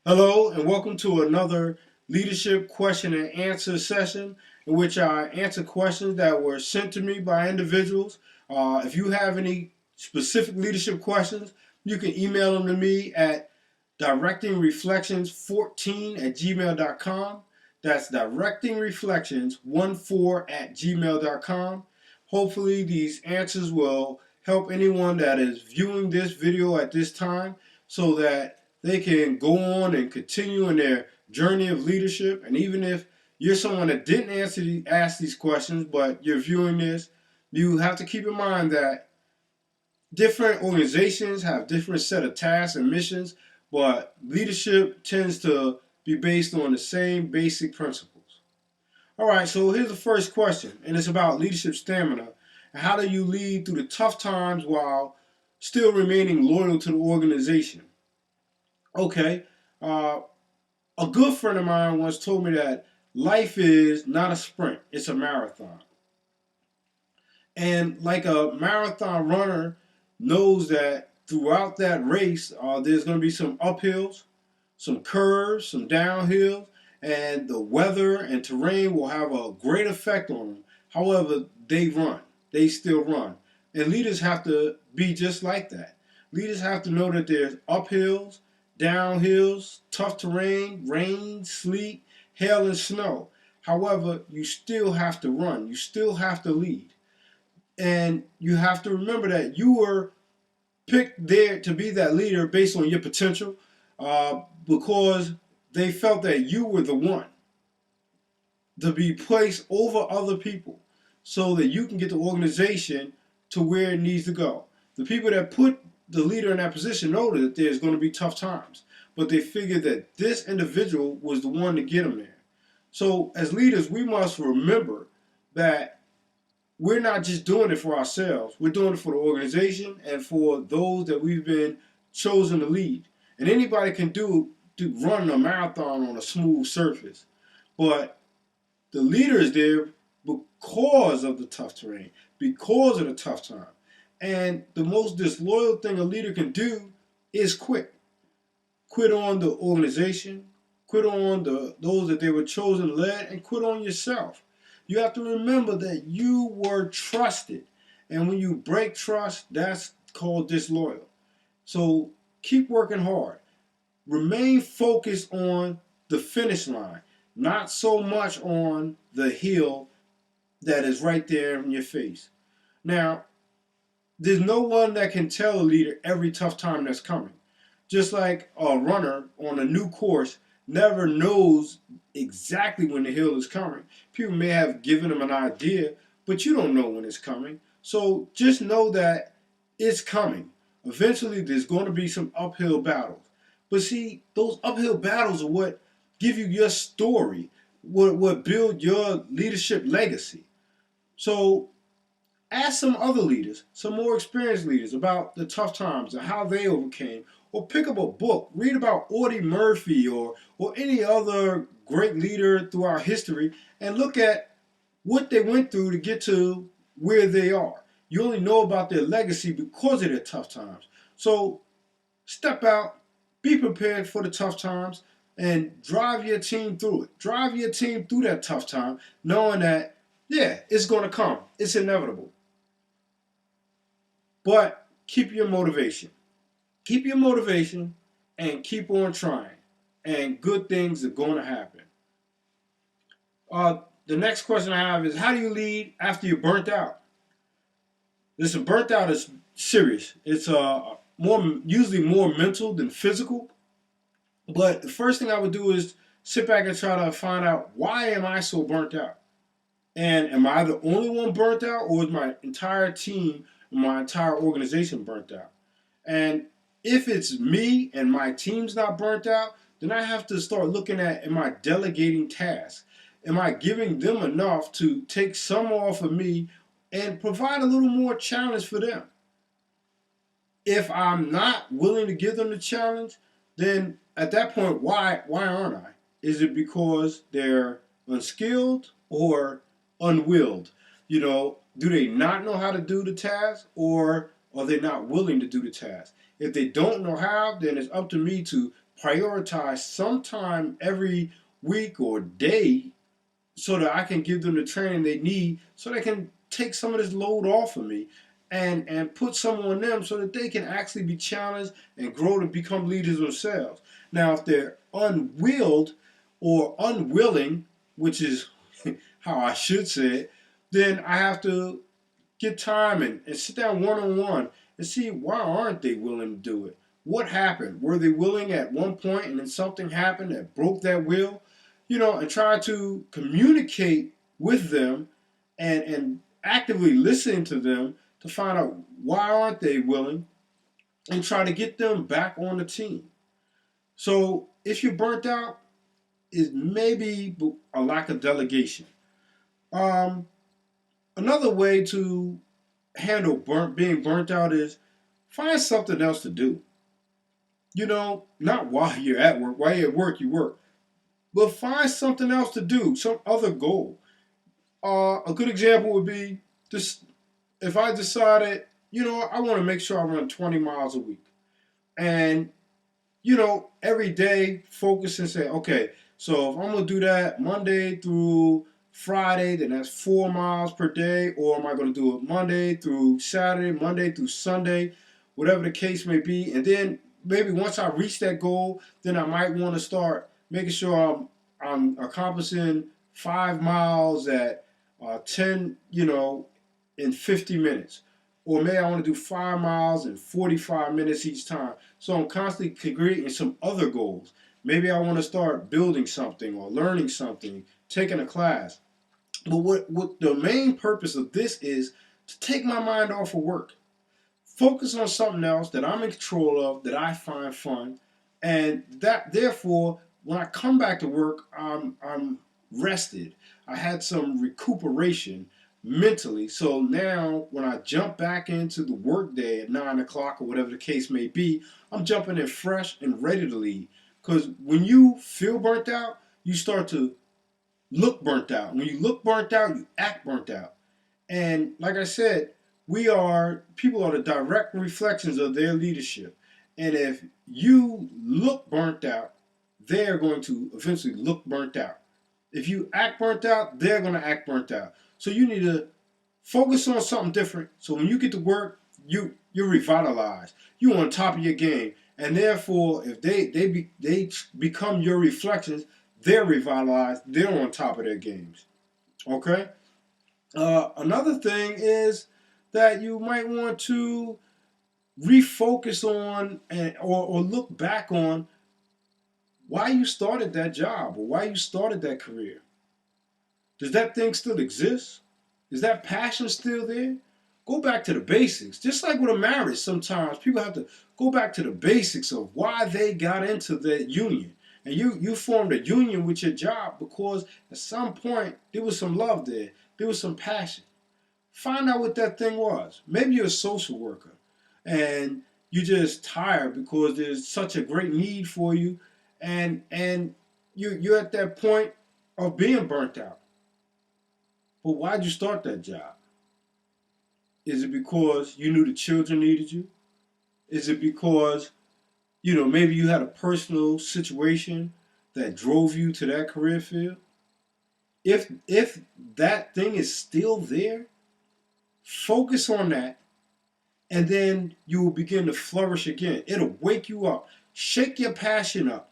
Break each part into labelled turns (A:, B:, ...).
A: Hello, and welcome to another leadership question and answer session in which I answer questions that were sent to me by individuals. If you have any specific leadership questions, you can email them to me at directingreflections14 at gmail.com. That's directingreflections14 at gmail.com. Hopefully, these answers will help anyone that is viewing this video at this time so that they can go on and continue in their journey of leadership. And even if you're someone that didn't ask these questions, but you're viewing this, you have to keep in mind that different organizations have different set of tasks and missions, but leadership tends to be based on the same basic principles. All right, so here's the first question, and it's about leadership stamina. How do you lead through the tough times while still remaining loyal to the organization? Okay, a good friend of mine once told me that life is not a sprint, it's a marathon. And like a marathon runner knows that throughout that race, there's going to be some uphills, some curves, some downhills, and the weather and terrain will have a great effect on them. However, they still run. And leaders have to be just like that. Leaders have to know that there's uphills, downhills, tough terrain, rain, sleet, hail, and snow. However, you still have to run. You still have to lead. And you have to remember that you were picked there to be that leader based on your potential because they felt that you were the one to be placed over other people so that you can get the organization to where it needs to go. The people that put the leader in that position know that there's going to be tough times, but they figured that this individual was the one to get them there. So as leaders, we must remember that we're not just doing it for ourselves. We're doing it for the organization and for those that we've been chosen to lead. And anybody can run a marathon on a smooth surface. But the leader is there because of the tough terrain, because of the tough time. And the most disloyal thing a leader can do is quit. Quit on the organization, quit on those that they were chosen to lead, and quit on yourself. You have to remember that you were trusted. And when you break trust, that's called disloyal. So keep working hard. Remain focused on the finish line, not so much on the hill that is right there in your face. Now, there's no one that can tell a leader every tough time that's coming. Just like a runner on a new course never knows exactly when the hill is coming. People may have given them an idea, but you don't know when it's coming. So just know that it's coming. Eventually, there's going to be some uphill battles. But see, those uphill battles are what give you your story, what build your leadership legacy. So ask some other leaders, some more experienced leaders about the tough times and how they overcame. Or pick up a book, read about Audie Murphy or any other great leader throughout history and look at what they went through to get to where they are. You only know about their legacy because of their tough times. So step out, be prepared for the tough times, and drive your team through it. Drive your team through that tough time, knowing that, yeah, it's going to come. It's inevitable. But keep your motivation. Keep your motivation and keep on trying. And good things are going to happen. The next question I have is, how do you lead after you're burnt out? Listen, burnt out is serious. It's usually more mental than physical. But the first thing I would do is sit back and try to find out, why am I so burnt out? And am I the only one burnt out, or is my entire team, my entire organization burnt out? And if it's me and my team's not burnt out, then I have to start looking at, am I delegating tasks? Am I giving them enough to take some off of me and provide a little more challenge for them? If I'm not willing to give them the challenge, then at that point, why aren't I? Is it because they're unskilled or unwilled? Do they not know how to do the task, or are they not willing to do the task? If they don't know how, then it's up to me to prioritize some time every week or day so that I can give them the training they need so they can take some of this load off of me and put some on them so that they can actually be challenged and grow to become leaders themselves. Now, if they're unwilled or unwilling, which is how I should say it, then I have to get time and sit down one on one and see why aren't they willing to do it? What happened? Were they willing at one point and then something happened that broke that will? And try to communicate with them and actively listen to them to find out why aren't they willing and try to get them back on the team. So if you're burnt out, it may be a lack of delegation. Um, Another way to handle being burnt out is find something else to do. Not while you're at work. While you're at work, you work. But find something else to do, some other goal. A good example would be this: if I decided, I want to make sure I run 20 miles a week. And, every day focus and say, okay, so if I'm going to do that Monday through Friday, then that's 4 miles per day. Or am I going to do it Monday through Saturday, Monday through Sunday, whatever the case may be. And then maybe once I reach that goal, then I might want to start making sure I'm accomplishing 5 miles at 10, in 50 minutes. Or maybe I want to do 5 miles in 45 minutes each time. So I'm constantly creating some other goals. Maybe I want to start building something or learning something, taking a class. But what the main purpose of this is to take my mind off of work. Focus on something else that I'm in control of, that I find fun, and that therefore, when I come back to work, I'm rested. I had some recuperation mentally. So now, when I jump back into the workday at 9 o'clock or whatever the case may be, I'm jumping in fresh and ready to lead. Because when you feel burnt out, you start to look burnt out. When you look burnt out, you act burnt out. And like I said, people are the direct reflections of their leadership. And if you look burnt out, they're going to eventually look burnt out. If you act burnt out, they're going to act burnt out. So you need to focus on something different. So when you get to work, you're revitalized. You're on top of your game. And therefore, if they become your reflections, they're revitalized. They're on top of their games. Okay? Another thing is that you might want to refocus on or look back on why you started that job or why you started that career. Does that thing still exist? Is that passion still there? Go back to the basics. Just like with a marriage, sometimes people have to go back to the basics of why they got into that union. And you formed a union with your job because at some point there was some love there. There was some passion. Find out what that thing was. Maybe you're a social worker and you're just tired because there's such a great need for you and you're at that point of being burnt out. But why'd you start that job? Is it because you knew the children needed you? Is it because, maybe you had a personal situation that drove you to that career field? If that thing is still there, focus on that, and then you will begin to flourish again. It'll wake you up. Shake your passion up.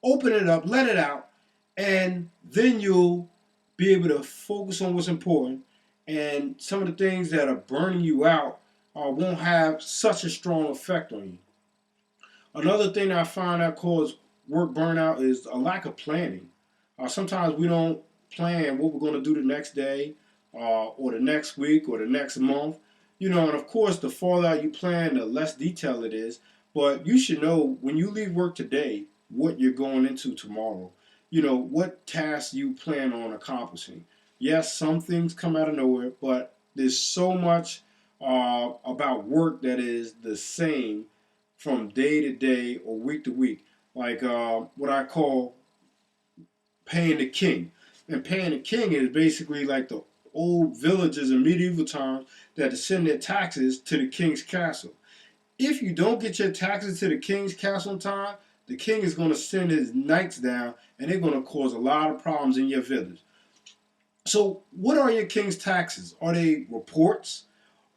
A: Open it up, let it out, and then you'll be able to focus on what's important, and some of the things that are burning you out won't have such a strong effect on you. Another thing that I find that causes work burnout is a lack of planning. Sometimes we don't plan what we're going to do the next day or the next week or the next month. And of course, the farther out you plan, the less detailed it is. But you should know when you leave work today what you're going into tomorrow. What tasks you plan on accomplishing. Yes, some things come out of nowhere, but there's so much about work that is the same from day to day or week to week. Like what I call paying the king. And paying the king is basically like the old villagers in medieval times that send their taxes to the king's castle. If you don't get your taxes to the king's castle in time, the king is going to send his knights down, and they're going to cause a lot of problems in your village. So, what are your king's taxes? Are they reports?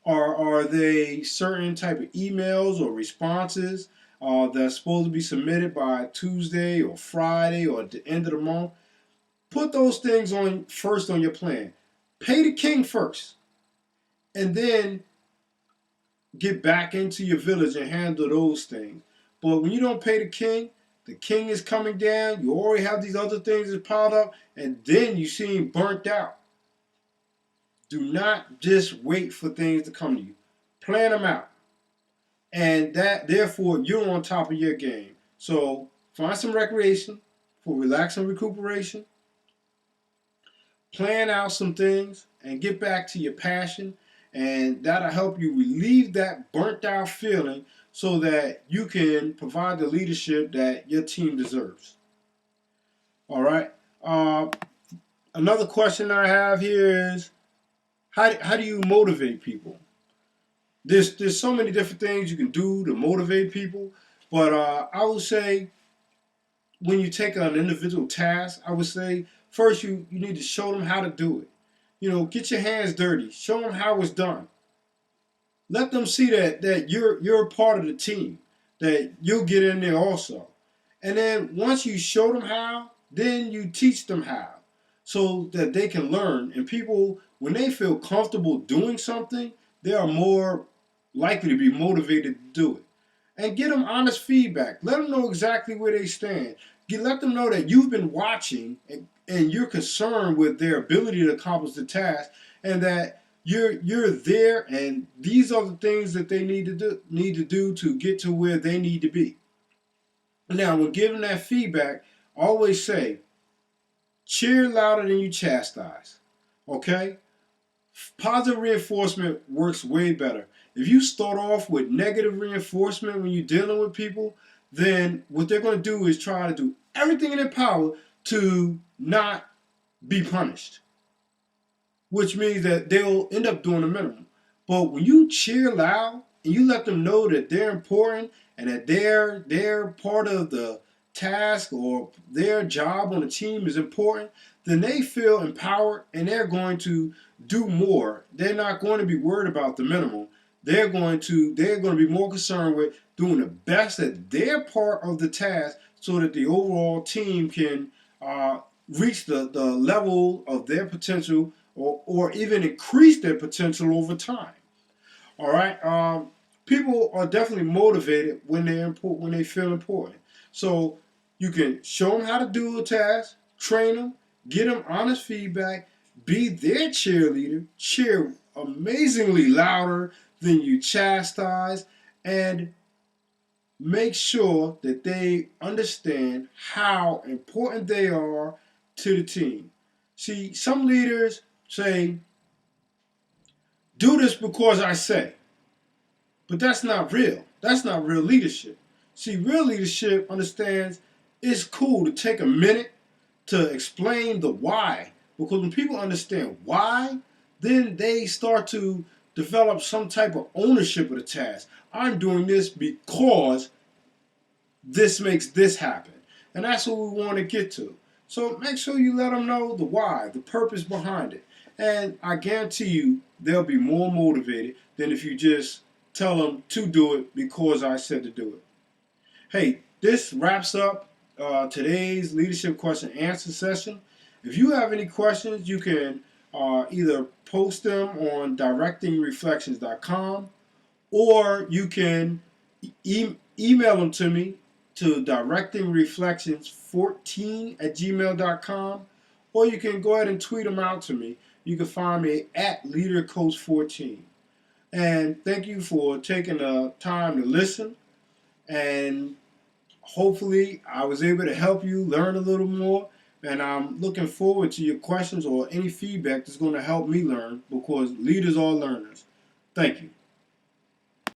A: Or are they certain type of emails or responses that's supposed to be submitted by Tuesday or Friday or at the end of the month? Put those things on first on your plan. Pay the king first, and then get back into your village and handle those things. But when you don't pay the king is coming down. You already have these other things that piled up, and then you seem burnt out. Do not just wait for things to come to you. Plan them out. And that, therefore, you're on top of your game. So find some recreation for relax and recuperation. Plan out some things and get back to your passion. And that'll help you relieve that burnt out feeling so that you can provide the leadership that your team deserves. All right. Another question I have here is, how do you motivate people? There's so many different things you can do to motivate people, but I would say when you take an individual task, I would say first you need to show them how to do it. Get your hands dirty. Show them how it's done. Let them see that you're a part of the team, that you'll get in there also. And then once you show them how, then you teach them how so that they can learn. And people, when they feel comfortable doing something, they are more likely to be motivated to do it. And get them honest feedback. Let them know exactly where they stand. Let them know that you've been watching and you're concerned with their ability to accomplish the task, and that you're there, and these are the things that they need to do to get to where they need to be. Now, when giving that feedback, always say, cheer louder than you chastise. Okay? Positive reinforcement works way better. If you start off with negative reinforcement when you're dealing with people, then what they're going to do is try to do everything in their power to not be punished, which means that they'll end up doing the minimum. But when you cheer loud and you let them know that they're important and that they're part of the task or their job on the team is important, then they feel empowered and they're going to do more. They're not going to be worried about the minimum. They're going to be more concerned with doing the best at their part of the task so that the overall team can reach the level of their potential or even increase their potential over time. All right. People are definitely motivated when they feel important. So you can show them how to do a task, train them, get them honest feedback, be their cheerleader, cheer amazingly louder than you chastise, and make sure that they understand how important they are to the team. See, some leaders say, do this because I say. But that's not real. That's not real leadership. See, real leadership understands it's cool to take a minute to explain the why. Because when people understand why, then they start to develop some type of ownership of the task. I'm doing this because this makes this happen. And that's what we want to get to. So make sure you let them know the why, the purpose behind it. And I guarantee you they'll be more motivated than if you just tell them to do it because I said to do it. Hey, this wraps up today's leadership question and answer session. If you have any questions, you can either post them on directingreflections.com or you can email them to me to directingreflections14@gmail.com, or you can go ahead and tweet them out to me. You can find me at LeaderCoach14. And thank you for taking the time to listen. And hopefully I was able to help you learn a little more. And I'm looking forward to your questions or any feedback that's going to help me learn, because leaders are learners. Thank you.